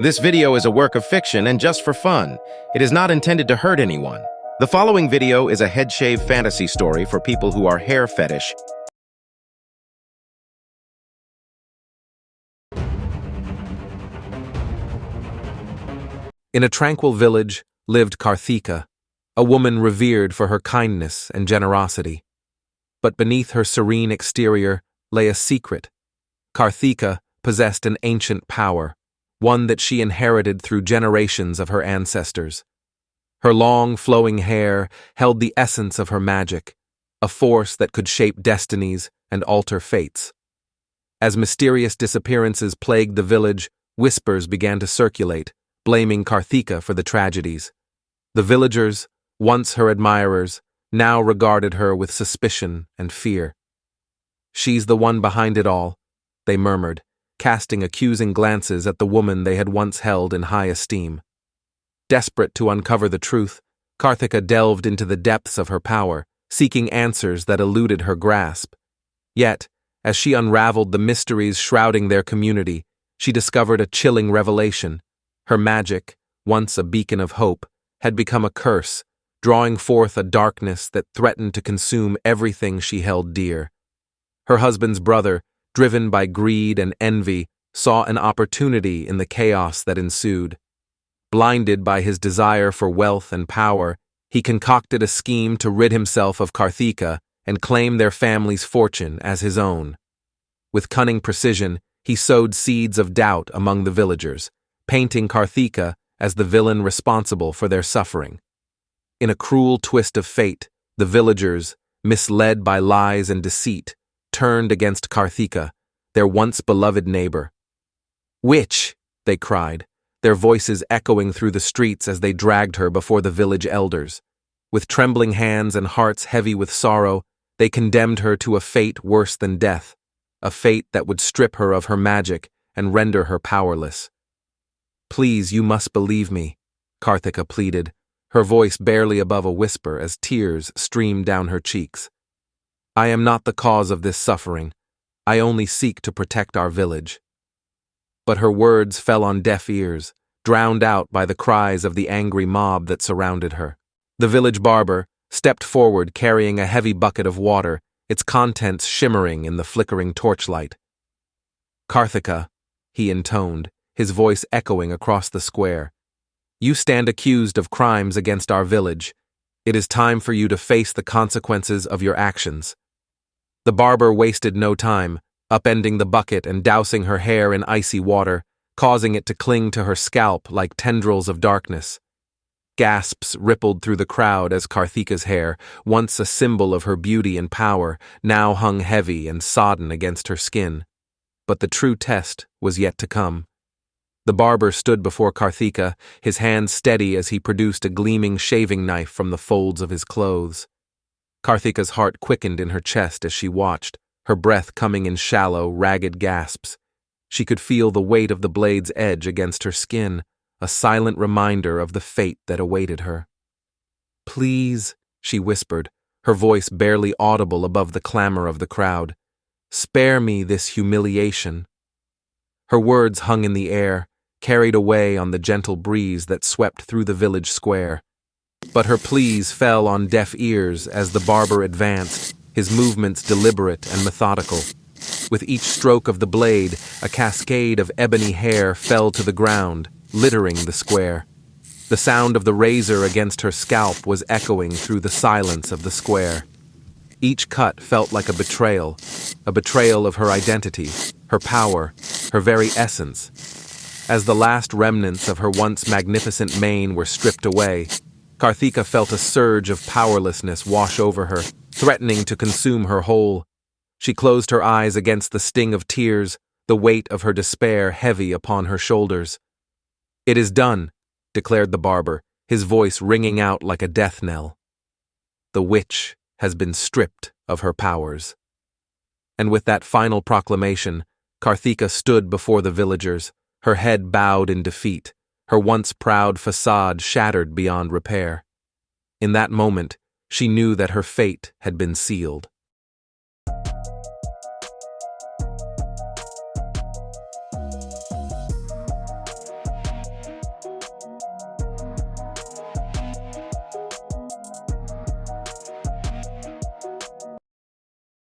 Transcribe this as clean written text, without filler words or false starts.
This video is a work of fiction and just for fun. It is not intended to hurt anyone. The following video is a head shave fantasy story for people who are hair fetish. In a tranquil village lived Karthika, a woman revered for her kindness and generosity. But beneath her serene exterior lay a secret. Karthika possessed an ancient power, one that she inherited through generations of her ancestors. Her long, flowing hair held the essence of her magic, a force that could shape destinies and alter fates. As mysterious disappearances plagued the village, whispers began to circulate, blaming Karthika for the tragedies. The villagers, once her admirers, now regarded her with suspicion and fear. "She's the one behind it all," they murmured, casting accusing glances at the woman they had once held in high esteem. Desperate to uncover the truth, Karthika delved into the depths of her power, seeking answers that eluded her grasp. Yet, as she unraveled the mysteries shrouding their community, she discovered a chilling revelation. Her magic, once a beacon of hope, had become a curse, drawing forth a darkness that threatened to consume everything she held dear. Her husband's brother, driven by greed and envy, saw an opportunity in the chaos that ensued. Blinded by his desire for wealth and power, he concocted a scheme to rid himself of Karthika and claim their family's fortune as his own. With cunning precision, he sowed seeds of doubt among the villagers, painting Karthika as the villain responsible for their suffering. In a cruel twist of fate, the villagers, misled by lies and deceit, turned against Karthika, their once beloved neighbor. "Witch!" they cried, their voices echoing through the streets as they dragged her before the village elders. With trembling hands and hearts heavy with sorrow, they condemned her to a fate worse than death, a fate that would strip her of her magic and render her powerless. "Please, you must believe me," Karthika pleaded, her voice barely above a whisper as tears streamed down her cheeks. "I am not the cause of this suffering. I only seek to protect our village." But her words fell on deaf ears, drowned out by the cries of the angry mob that surrounded her. The village barber stepped forward carrying a heavy bucket of water, its contents shimmering in the flickering torchlight. "Karthika," he intoned, his voice echoing across the square, "you stand accused of crimes against our village. It is time for you to face the consequences of your actions." The barber wasted no time, upending the bucket and dousing her hair in icy water, causing it to cling to her scalp like tendrils of darkness. Gasps rippled through the crowd as Karthika's hair, once a symbol of her beauty and power, now hung heavy and sodden against her skin. But the true test was yet to come. The barber stood before Karthika, his hand steady as he produced a gleaming shaving knife from the folds of his clothes. Karthika's heart quickened in her chest as she watched, her breath coming in shallow, ragged gasps. She could feel the weight of the blade's edge against her skin, a silent reminder of the fate that awaited her. "Please," she whispered, her voice barely audible above the clamor of the crowd, "spare me this humiliation." Her words hung in the air, carried away on the gentle breeze that swept through the village square. But her pleas fell on deaf ears as the barber advanced, his movements deliberate and methodical. With each stroke of the blade, a cascade of ebony hair fell to the ground, littering the square. The sound of the razor against her scalp was echoing through the silence of the square. Each cut felt like a betrayal of her identity, her power, her very essence. As the last remnants of her once magnificent mane were stripped away, Karthika felt a surge of powerlessness wash over her, threatening to consume her whole. She closed her eyes against the sting of tears, the weight of her despair heavy upon her shoulders. "It is done," declared the barber, his voice ringing out like a death knell. "The witch has been stripped of her powers." And with that final proclamation, Karthika stood before the villagers, her head bowed in defeat, her once proud facade shattered beyond repair. In that moment, she knew that her fate had been sealed.